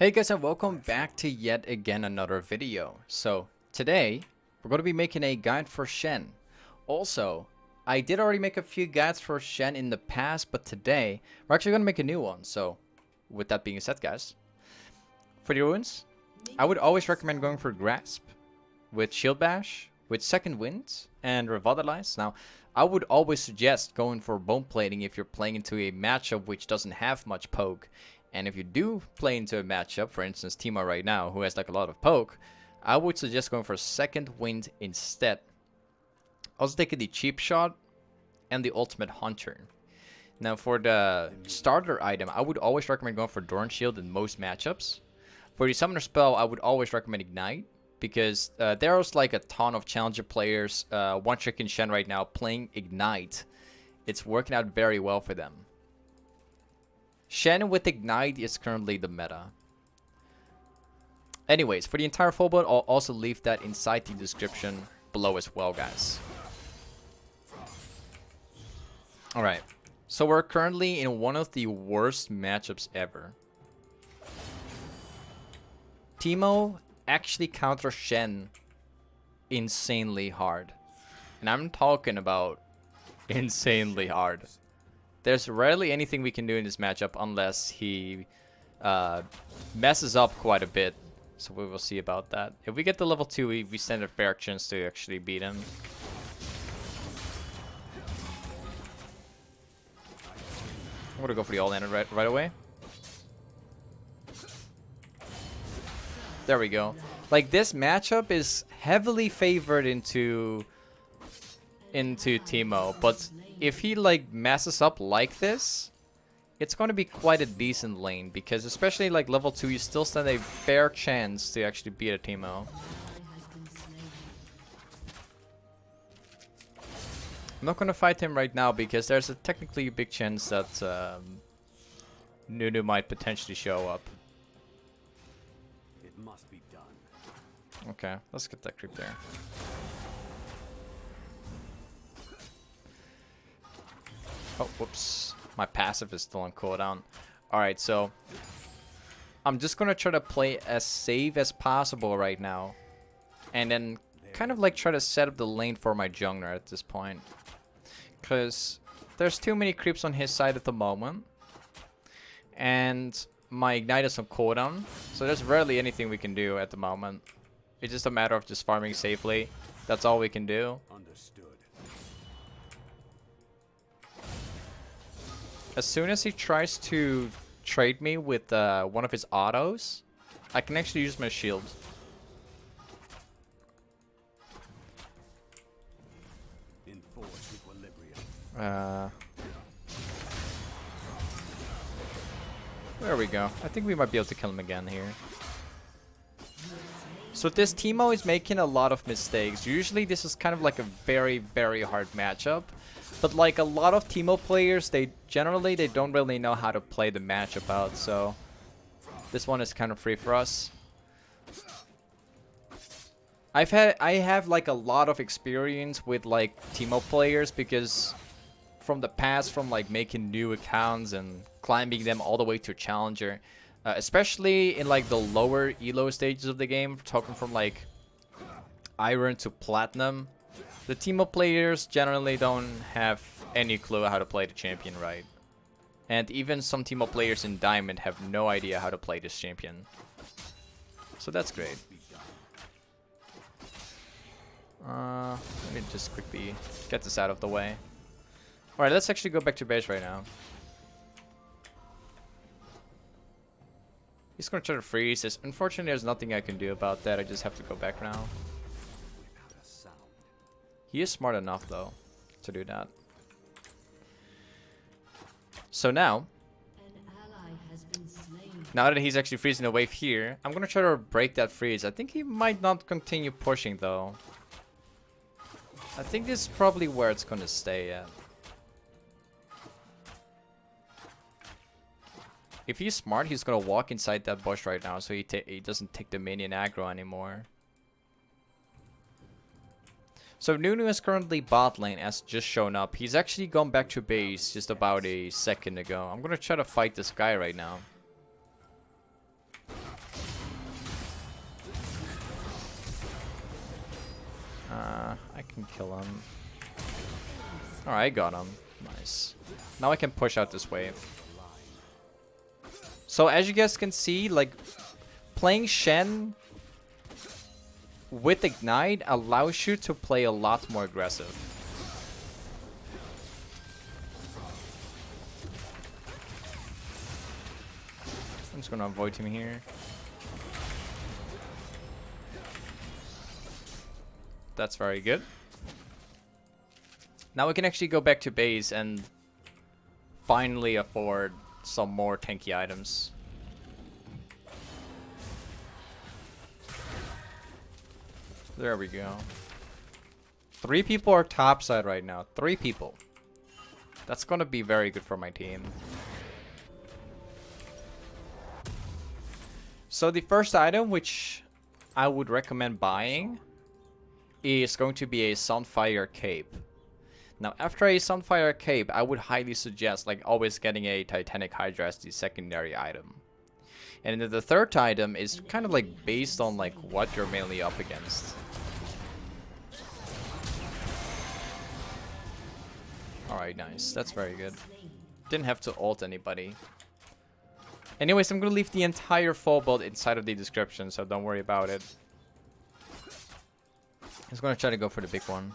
Hey guys, and welcome back to yet again another video. So today we're going to be making a guide for Shen. Also, I did already make a few guides for Shen in the past, but today we're actually going to make a new one. So with that being said, guys, for the runes, I would always recommend going for Grasp with Shield Bash, with Second Wind, and Revitalize. Now, I would always suggest going for Bone Plating if you're playing into a matchup which doesn't have much poke. And if you do play into a matchup, for instance Teemo right now, who has like a lot of poke, I would suggest going for Second Wind instead. Also taking the Cheap Shot and the Ultimate Hunter. Now for the starter item, I would always recommend going for Dorn Shield in most matchups. For the Summoner spell, I would always recommend Ignite, because there's like a ton of Challenger players, One Trick in Shen right now, playing Ignite. It's working out very well for them. Shen with Ignite is currently the meta. Anyways, for the entire full build, I'll also leave that inside the description below as well, guys. Alright, so we're currently in one of the worst matchups ever. Teemo actually counters Shen insanely hard. And I'm talking about insanely hard. There's rarely anything we can do in this matchup unless he messes up quite a bit. So we will see about that. If we get to level 2, we stand a fair chance to actually beat him. I'm going to go for the all-in right away. There we go. Like, this matchup is heavily favored into Teemo, but if he like messes up like this, it's going to be quite a decent lane, because especially like level 2, you still stand a fair chance to actually beat a Teemo. I'm not going to fight him right now because there's a technically big chance that Nunu might potentially show up. It must be done. Okay, let's get that creep there. Oh, whoops. My passive is still on cooldown. Alright, so I'm just gonna try to play as safe as possible right now. And then kind of like try to set up the lane for my jungler at this point. Because there's too many creeps on his side at the moment. And my Ignite is on cooldown. So there's rarely anything we can do at the moment. It's just a matter of just farming safely. That's all we can do. Understood. As soon as he tries to trade me with one of his autos, I can actually use my shield. Enforce equilibrium. There we go. I think we might be able to kill him again here. So this Teemo is making a lot of mistakes. Usually this is kind of like a very, very hard matchup. But like a lot of Teemo players, they don't really know how to play the matchup out. So this one is kind of free for us. I have like a lot of experience with like Teemo players, because from the past, from like making new accounts and climbing them all the way to Challenger. Especially in like the lower elo stages of the game, talking from like Iron to Platinum, the Teemo players generally don't have any clue how to play the champion right. And even some Teemo players in Diamond have no idea how to play this champion. So that's great. Let me just quickly get this out of the way. Alright, let's actually go back to base right now. He's gonna try to freeze this. Unfortunately, there's nothing I can do about that. I just have to go back now. He is smart enough, though, to do that. So now that he's actually freezing the wave here, I'm gonna try to break that freeze. I think he might not continue pushing, though. I think this is probably where it's gonna stay at. If he's smart, he's gonna walk inside that bush right now, so he doesn't take the minion aggro anymore. So Nunu is currently bot lane, as just shown up. He's actually gone back to base just about a second ago. I'm gonna try to fight this guy right now. I can kill him. Alright, I got him. Nice. Now I can push out this wave. So as you guys can see, like, playing Shen with Ignite allows you to play a lot more aggressive. I'm just gonna avoid him here. That's very good. Now we can actually go back to base and finally afford some more tanky items. There we go. 3 people are topside right now. 3 people. That's gonna be very good for my team. So the first item which I would recommend buying is going to be a sunfire cape. Now after a sunfire cape, I would highly suggest like always getting a titanic hydra as the secondary item. And then the third item is kind of like based on like what you're mainly up against. Alright, nice. That's very good. Didn't have to ult anybody. Anyways, I'm gonna leave the entire full build inside of the description, so don't worry about it. I'm just gonna try to go for the big one.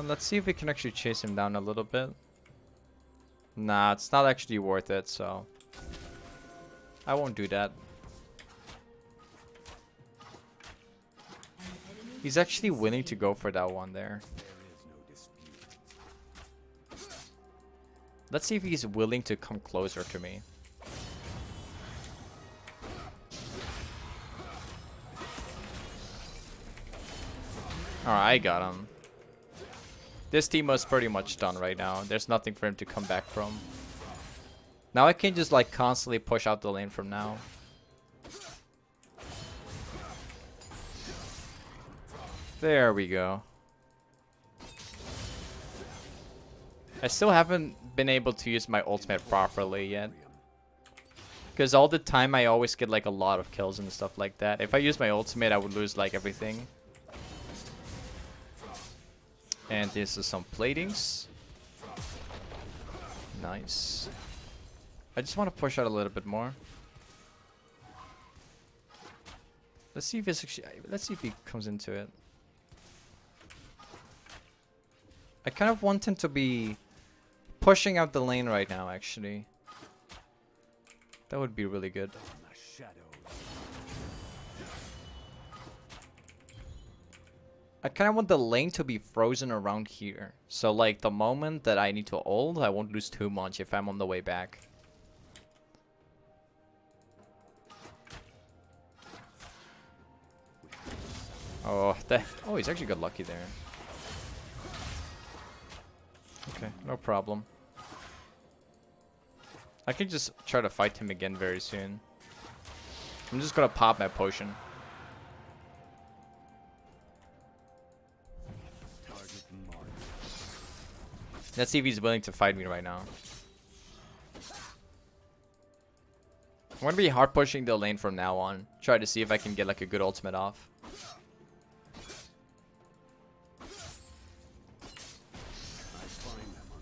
Let's see if we can actually chase him down a little bit. Nah, it's not actually worth it, so I won't do that. He's actually willing to go for that one there. Let's see if he's willing to come closer to me. Alright, I got him. This Teemo is pretty much done right now. There's nothing for him to come back from. Now I can just like constantly push out the lane from now. There we go. I still haven't been able to use my ultimate properly yet. Because all the time I always get like a lot of kills and stuff like that. If I use my ultimate, I would lose like everything. And this is some platings. Nice. I just want to push out a little bit more. Let's see if it's actually, let's see if he comes into it. I kind of want him to be pushing out the lane right now, actually. That would be really good. I kind of want the lane to be frozen around here. So, like, the moment that I need to ult, I won't lose too much if I'm on the way back. Oh, he's actually got lucky there. Okay, no problem. I can just try to fight him again very soon. I'm just gonna pop my potion. Let's see if he's willing to fight me right now. I'm gonna be hard pushing the lane from now on. Try to see if I can get like a good ultimate off.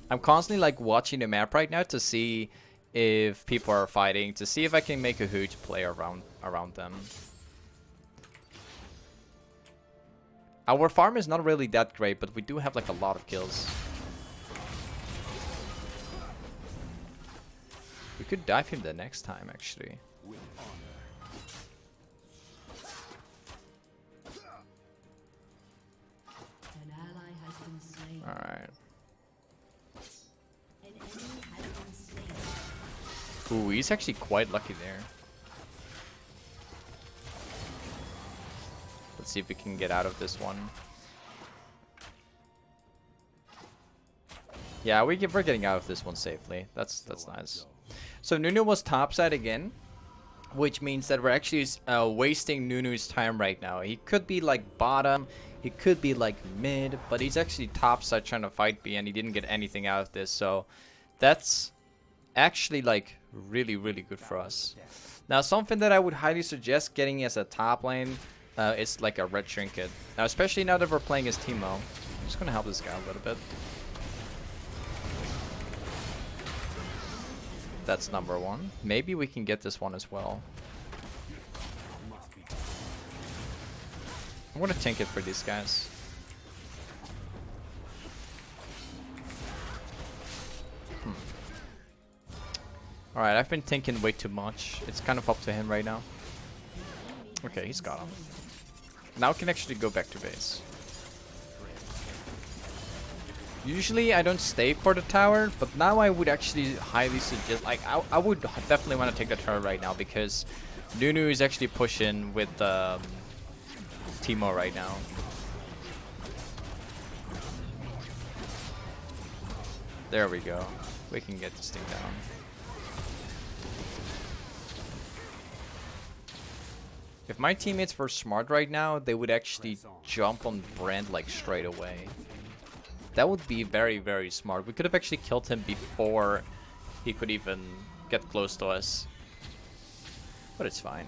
I'm constantly like watching the map right now to see if people are fighting, to see if I can make a huge play around them. Our farm is not really that great, but we do have like a lot of kills. We could dive him the next time, actually. Alright. Ooh, he's actually quite lucky there. Let's see if we can get out of this one. Yeah, we're getting out of this one safely. That's nice. So Nunu was topside again, which means that we're actually wasting Nunu's time right now. He could be like bottom, he could be like mid, but he's actually topside trying to fight B, and he didn't get anything out of this. So that's actually like Really, really good for us. Now, something that I would highly suggest getting as a top lane is like a red trinket. Now, especially now that we're playing as Teemo. I'm just gonna help this guy a little bit. That's number one. Maybe we can get this one as well. I'm gonna tank it for these guys. Alright, I've been thinking way too much. It's kind of up to him right now. Okay, he's got him. Now I can actually go back to base. Usually I don't stay for the tower, but now I would actually highly suggest, like, I would definitely want to take the tower right now because Nunu is actually pushing with Teemo right now. There we go. We can get this thing down. If my teammates were smart right now, they would actually jump on Brand like straight away. That would be very, very smart. We could have actually killed him before he could even get close to us. But it's fine.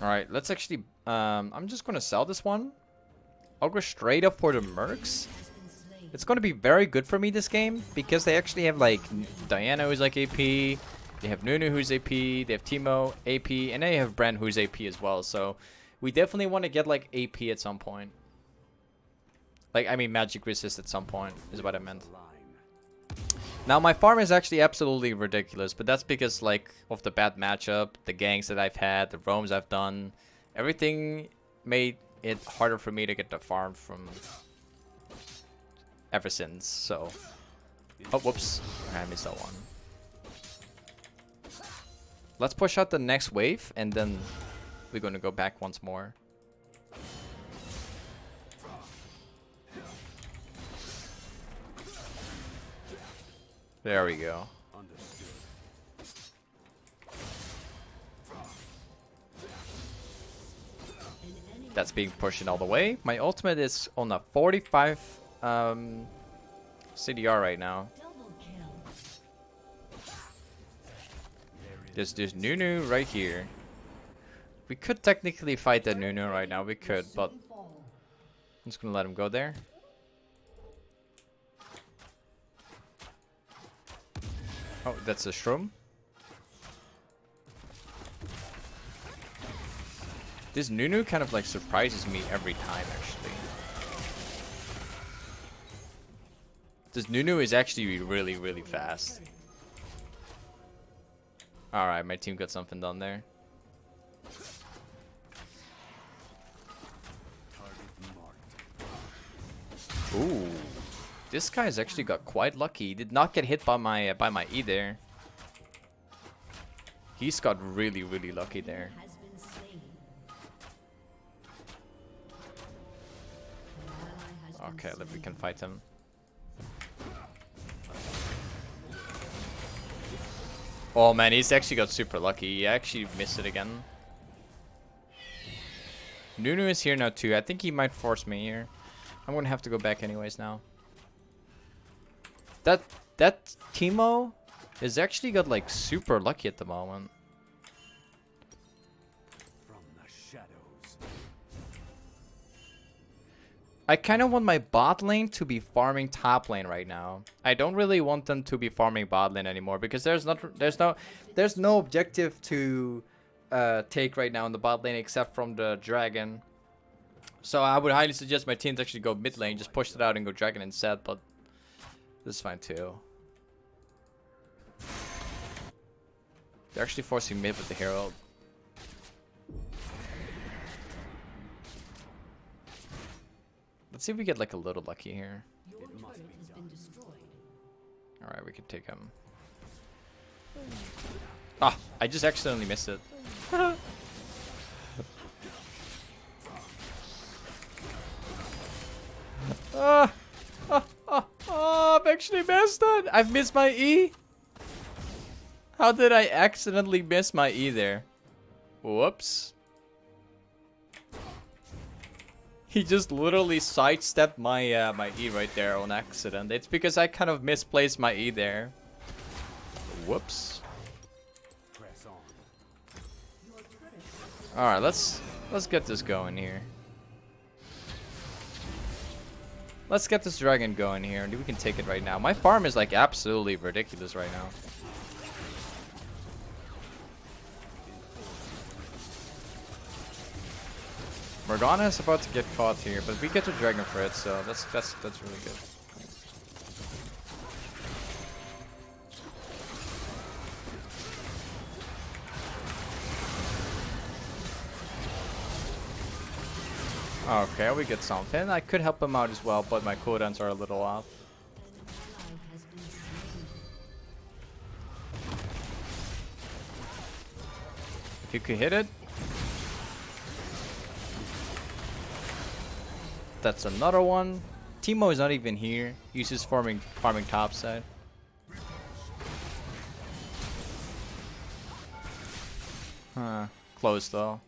Alright, let's actually... I'm just going to sell this one. I'll go straight up for the mercs. It's going to be very good for me this game. Because they actually have like Diana who's like AP. They have Nunu who's AP. They have Teemo, AP. And they have Brand who's AP as well. So we definitely want to get like AP at some point. Like, I mean magic resist at some point is what I meant. Now my farm is actually absolutely ridiculous, but that's because like of the bad matchup, the ganks that I've had, the roams I've done, everything made it harder for me to get the farm from ever since. So, oh whoops, I missed that one. Let's push out the next wave and then we're going to go back once more. There we go. That's being pushed in all the way. My ultimate is on a 45 CDR right now. There's Nunu right here. We could technically fight that Nunu right now. We could, but I'm just gonna let him go there. Oh, that's a shroom. This Nunu kind of like surprises me every time, actually. This Nunu is actually really, really fast. Alright, my team got something done there. Ooh. This guy's actually got quite lucky. He did not get hit by my E there. He's got really, really lucky there. Okay, we can fight him. Oh man, he's actually got super lucky. He actually missed it again. Nunu is here now too. I think he might force me here. I'm gonna have to go back anyways now. That Teemo is actually got like super lucky at the moment. From the shadows. I kind of want my bot lane to be farming top lane right now. I don't really want them to be farming bot lane anymore because there's no objective to take right now in the bot lane except from the dragon. So I would highly suggest my teams actually go mid lane, just push it out and go dragon instead, but this is fine too. They're actually forcing mid with the herald. Let's see if we get like a little lucky here. Alright, we can take him. Ah, I just accidentally missed it. I've actually missed it. I've missed my E. How did I accidentally miss my E there? Whoops. He just literally sidestepped my my E right there on accident. It's because I kind of misplaced my E there. Whoops. Press on. All right, let's get this going here. Let's get this dragon going here, and we can take it right now. My farm is like absolutely ridiculous right now. Morgana is about to get caught here, but we get the dragon for it, so that's really good. Okay, we get something. I could help him out as well, but my cooldowns are a little off. If you could hit it. That's another one. Teemo is not even here. He's just farming top side. Huh. Close though.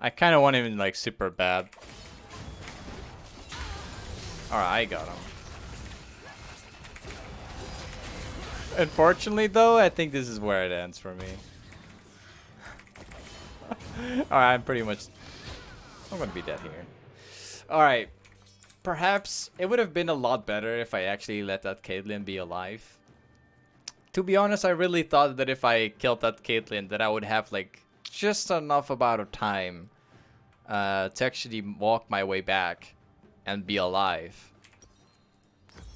I kind of want him like super bad. Alright, I got him. Unfortunately though, I think this is where it ends for me. Alright, I'm gonna be dead here. Alright. Perhaps it would have been a lot better if I actually let that Caitlyn be alive. To be honest, I really thought that if I killed that Caitlyn that I would have like just enough amount of time to actually walk my way back and be alive.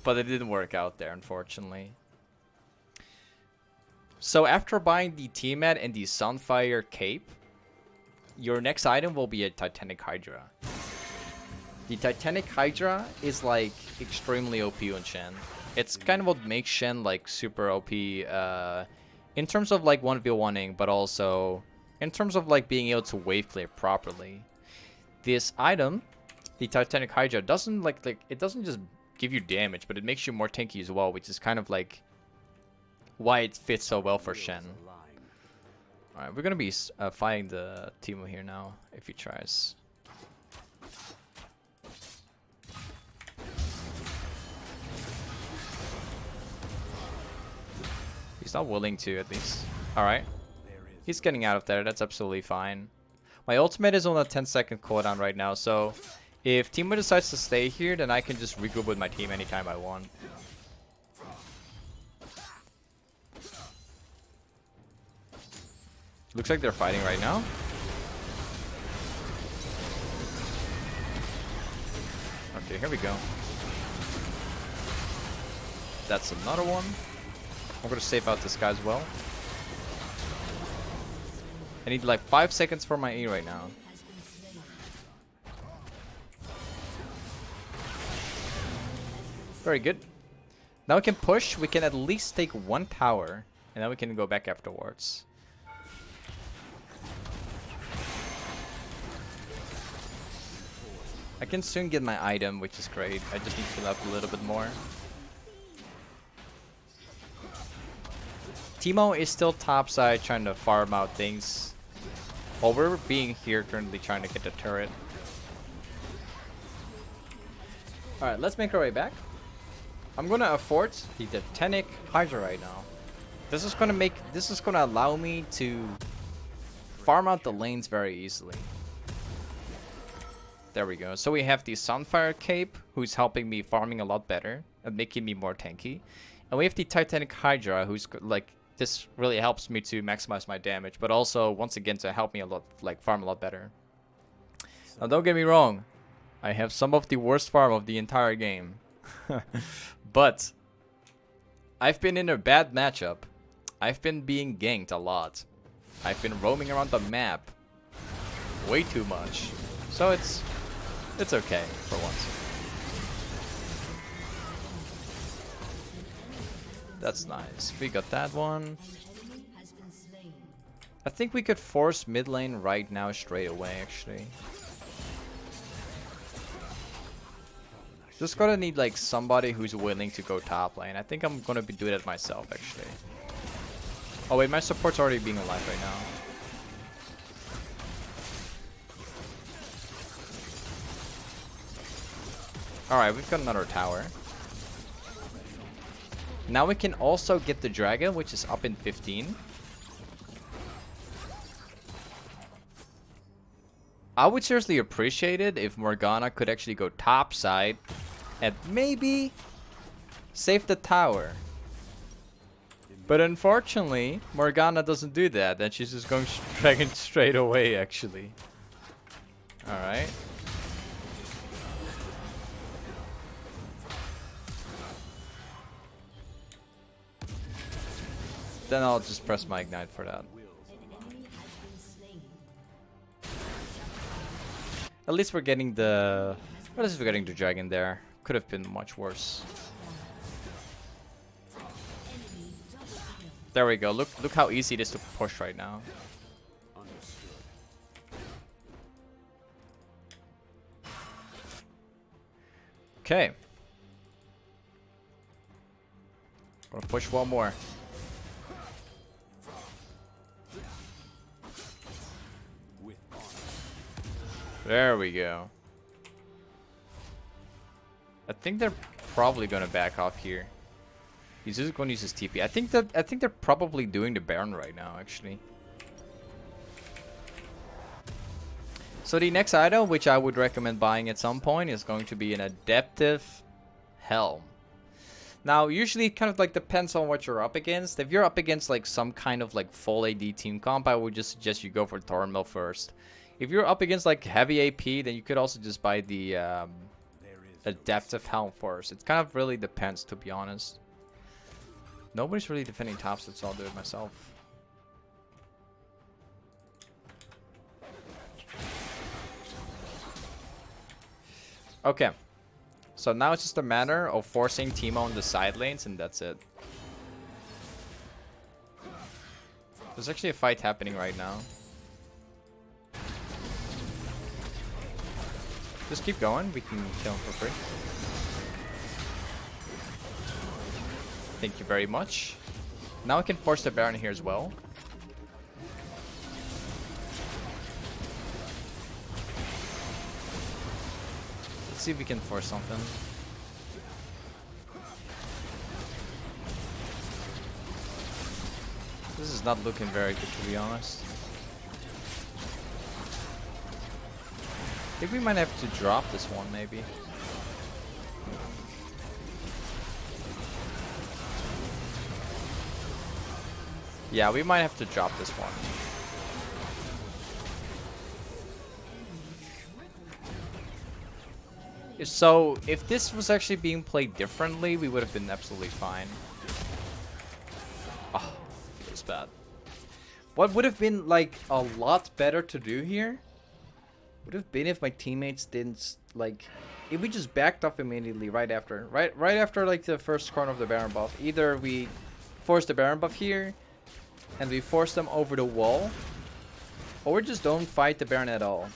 But it didn't work out there, unfortunately. So after buying the tiamat and the sunfire cape, your next item will be a titanic hydra. The titanic hydra is like extremely OP on Shen. It's kind of what makes Shen like super OP in terms of like 1v1ing, but also in terms of like being able to wave clear properly. This item, the titanic hydra, doesn't it doesn't just give you damage, but it makes you more tanky as well, which is kind of like why it fits so well for Shen. Alright, we're gonna be fighting the Teemo here now, if he tries. He's not willing to, at least. Alright. He's getting out of there, that's absolutely fine. My ultimate is on a 10-second cooldown right now, so if Teemo decides to stay here, then I can just regroup with my team anytime I want. Looks like they're fighting right now. Okay, here we go. That's another one. I'm gonna save out this guy as well. I need like 5 seconds for my E right now. Very good. Now we can push. We can at least take one tower, and then we can go back afterwards. I can soon get my item, which is great. I just need to fill up a little bit more. Teemo is still topside trying to farm out things, while we're being here currently trying to get the turret. Alright, let's make our way back. I'm gonna afford the titanic hydra right now. This is gonna allow me to farm out the lanes very easily. There we go. So we have the sunfire cape, who's helping me farming a lot better and making me more tanky. And we have the titanic hydra, who's like, this really helps me to maximize my damage, but also once again to help me a lot, like farm a lot better. Now don't get me wrong, I have some of the worst farm of the entire game. But I've been in a bad matchup. I've been being ganked a lot. I've been roaming around the map way too much. So it's okay for once. That's nice. We got that one. I think we could force mid lane right now straight away, actually. Just gotta need like somebody who's willing to go top lane. I think I'm gonna be doing it myself actually. Oh wait, my support's already being alive right now. Alright, we've got another tower. Now we can also get the dragon, which is up in 15. I would seriously appreciate it if Morgana could actually go top side and maybe save the tower. But unfortunately, Morgana doesn't do that, and she's just going dragon straight away actually. Alright. Then I'll just press my ignite for that. At least we're getting the... At least we're getting the dragon there. Could have been much worse. There we go. Look how easy it is to push right now. Okay. Gonna push one more. There we go. I think they're probably gonna back off here. He's just gonna use his TP. I think they're probably doing the Baron right now, actually. So the next item, which I would recommend buying at some point, is going to be an adaptive helm. Now, usually it kind of like depends on what you're up against. If you're up against like some kind of like full AD team comp, I would just suggest you go for thornmail first. If you're up against like heavy AP, then you could also just buy the adaptive helm first. It kind of really depends, to be honest. Nobody's really defending top, so I'll do it myself. Okay. So now it's just a matter of forcing Teemo on the side lanes, and that's it. There's actually a fight happening right now. Just keep going. We can kill him for free. Thank you very much. Now we can force the Baron here as well. Let's see if we can force something. This is not looking very good, to be honest. I think we might have to drop this one, maybe. Yeah, we might have to drop this one. So, if this was actually being played differently, we would have been absolutely fine. Oh, feels bad. What would have been, like, a lot better to do here would have been if my teammates didn't, like, if we just backed off immediately right after. Right after, like, the first corner of the Baron buff. Either we force the Baron buff here, and we force them over the wall, or we just don't fight the Baron at all.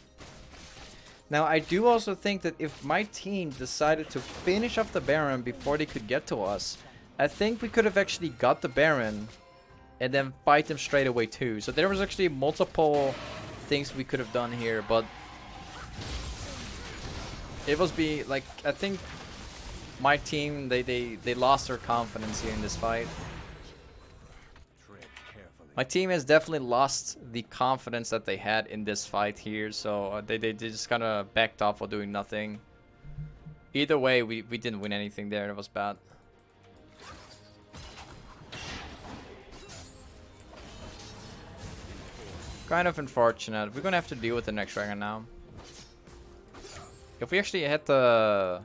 Now, I do also think that if my team decided to finish off the Baron before they could get to us, I think we could have actually got the Baron and then fight them straight away too. So there was actually multiple things we could have done here, but it was like, I think my team, they lost their confidence here in this fight. My team has definitely lost the confidence that they had in this fight here, so they just kind of backed off while doing nothing. Either way, we didn't win anything there. It was bad. Kind of unfortunate. We're gonna have to deal with the next dragon now. If we actually had the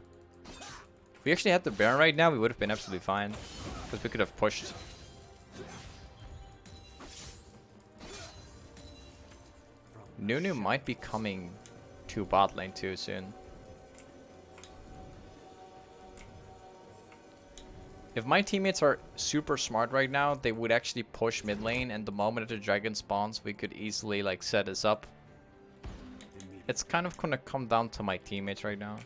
Baron right now, we would have been absolutely fine, because we could have pushed. Nunu might be coming to bot lane too soon. If my teammates are super smart right now, they would actually push mid lane, and the moment the dragon spawns, we could easily like set this up. It's kind of gonna come down to my teammates right now.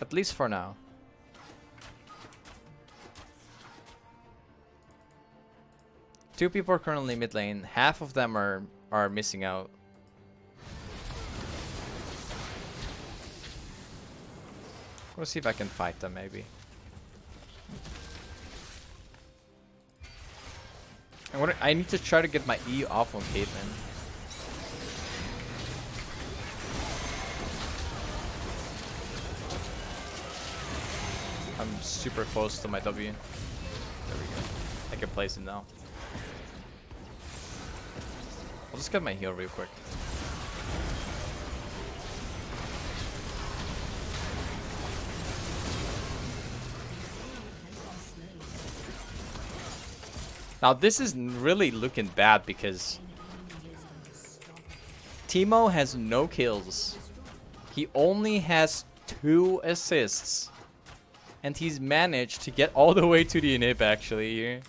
At least for now. Two people are currently mid lane. Half of them are missing out. We'll see if I can fight them maybe. I need to try to get my E off on Caitlyn. I'm super close to my W. There we go. I can place it now. I'll just get my heal real quick. Now this is really looking bad because Teemo has no kills. He only has 2 assists. And he's managed to get all the way to the inhib actually here.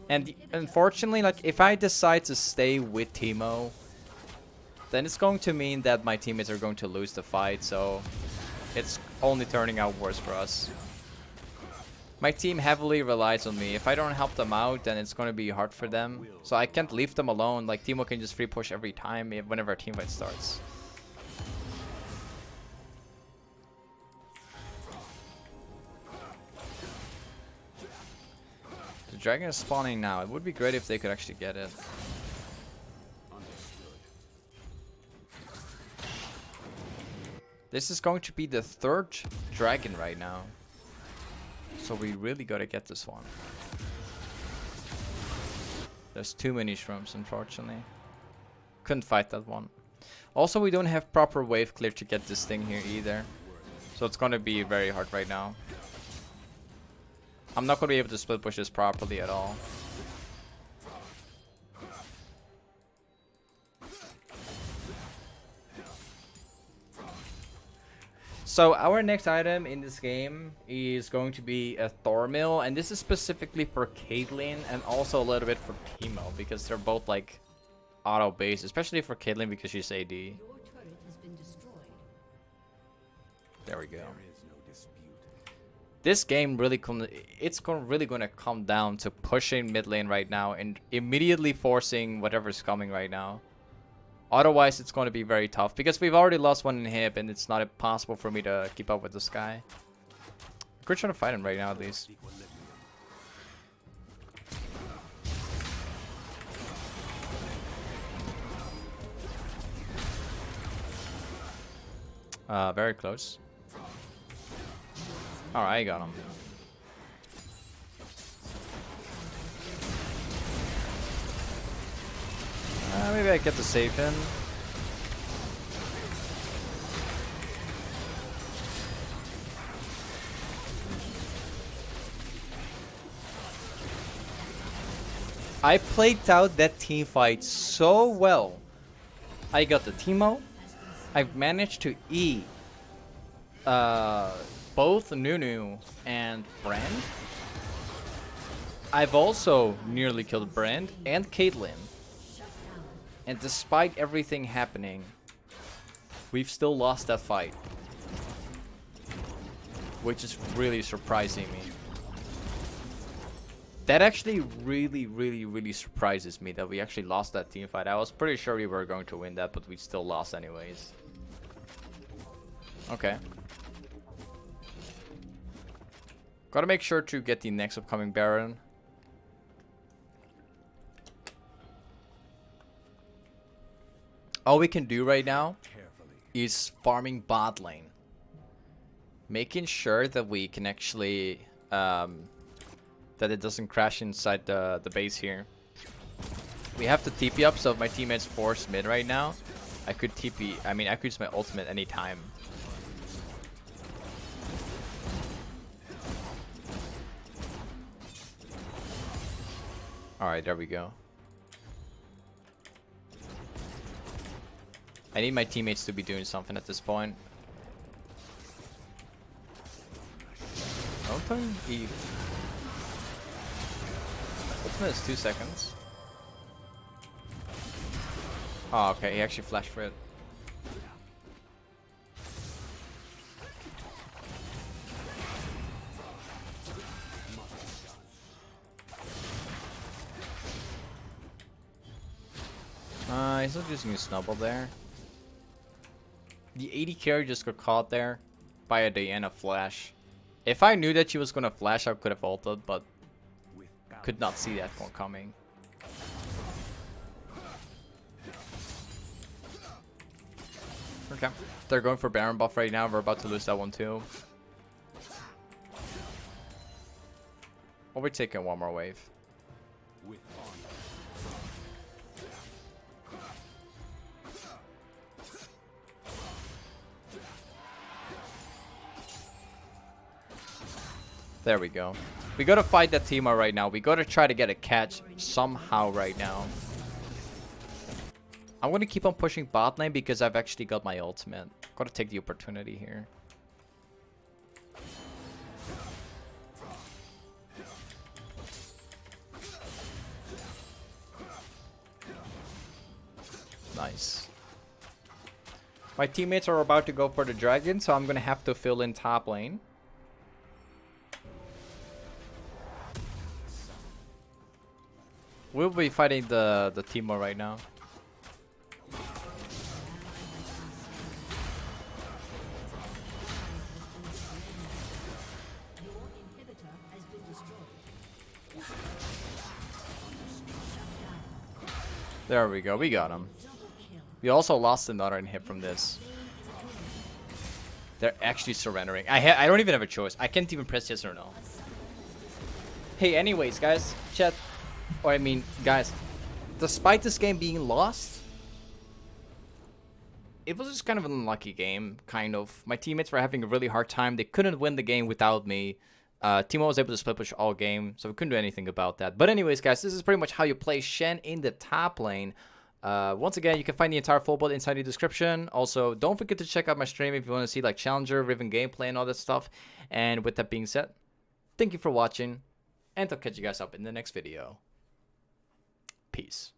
And unfortunately, like, if I decide to stay with Teemo, then it's going to mean that my teammates are going to lose the fight, so it's only turning out worse for us. My team heavily relies on me. If I don't help them out, then it's going to be hard for them. So I can't leave them alone. Like, Teemo can just free push every time whenever a team fight starts. The dragon is spawning now. It would be great if they could actually get it. This is going to be the 3rd dragon right now. So we really gotta get this one. There's too many shrooms, unfortunately. Couldn't fight that one. Also, we don't have proper wave clear to get this thing here either. So it's gonna be very hard right now. I'm not gonna be able to split push this properly at all. So our next item in this game is going to be a thornmail, and this is specifically for Caitlyn and also a little bit for Teemo because they're both like auto based, especially for Caitlyn because she's AD. There we go. This game really really gonna come down to pushing mid lane right now and immediately forcing whatever's coming right now. Otherwise, it's going to be very tough because we've already lost one inhib and it's not possible for me to keep up with this guy. We're trying to fight him right now at least. Very close. Alright, I got him. Maybe I get to save him. I played out that team fight so well. I got the Teemo. I've managed to E both Nunu and Brand. I've also nearly killed Brand and Caitlyn. And despite everything happening, we've still lost that fight. Which is really surprising me. That actually really surprises me that we actually lost that team fight. I was pretty sure we were going to win that, but we still lost anyways. Okay. Gotta make sure to get the next upcoming Baron. All we can do right now is farming bot lane. Making sure that we can actually, that it doesn't crash inside the base here. We have to TP up, so if my teammates force mid right now, I could TP, I mean I could use my ultimate anytime. Alright, there we go. I need my teammates to be doing something at this point. Open Eve. Ultimate is 2 seconds. Oh, okay, he actually flashed for it. he's not using a snubble there. The 80 carry just got caught there by a Diana flash. If I knew that she was gonna flash, I could have ulted, but could not see that one coming. Okay, they're going for Baron buff right now. We're about to lose that one too. Or we're taking one more wave. There we go. We gotta fight that Teemo right now. We gotta try to get a catch somehow right now. I'm gonna keep on pushing bot lane because I've actually got my ultimate. Gotta take the opportunity here. Nice. My teammates are about to go for the dragon, so I'm gonna have to fill in top lane. We'll be fighting the Teemo right now. There we go. We got him. We also lost another hit from this. They're actually surrendering. I don't even have a choice. I can't even press yes or no. Hey, anyways, guys, chat. Or I mean, guys, despite this game being lost, it was just kind of an unlucky game, kind of. My teammates were having a really hard time. They couldn't win the game without me. Teemo was able to split push all game, so we couldn't do anything about that. But anyways, guys, this is pretty much how you play Shen in the top lane. Once again, you can find the entire full build inside the description. Also, don't forget to check out my stream if you want to see like Challenger, Riven gameplay, and all that stuff. And with that being said, thank you for watching, and I'll catch you guys up in the next video. Peace.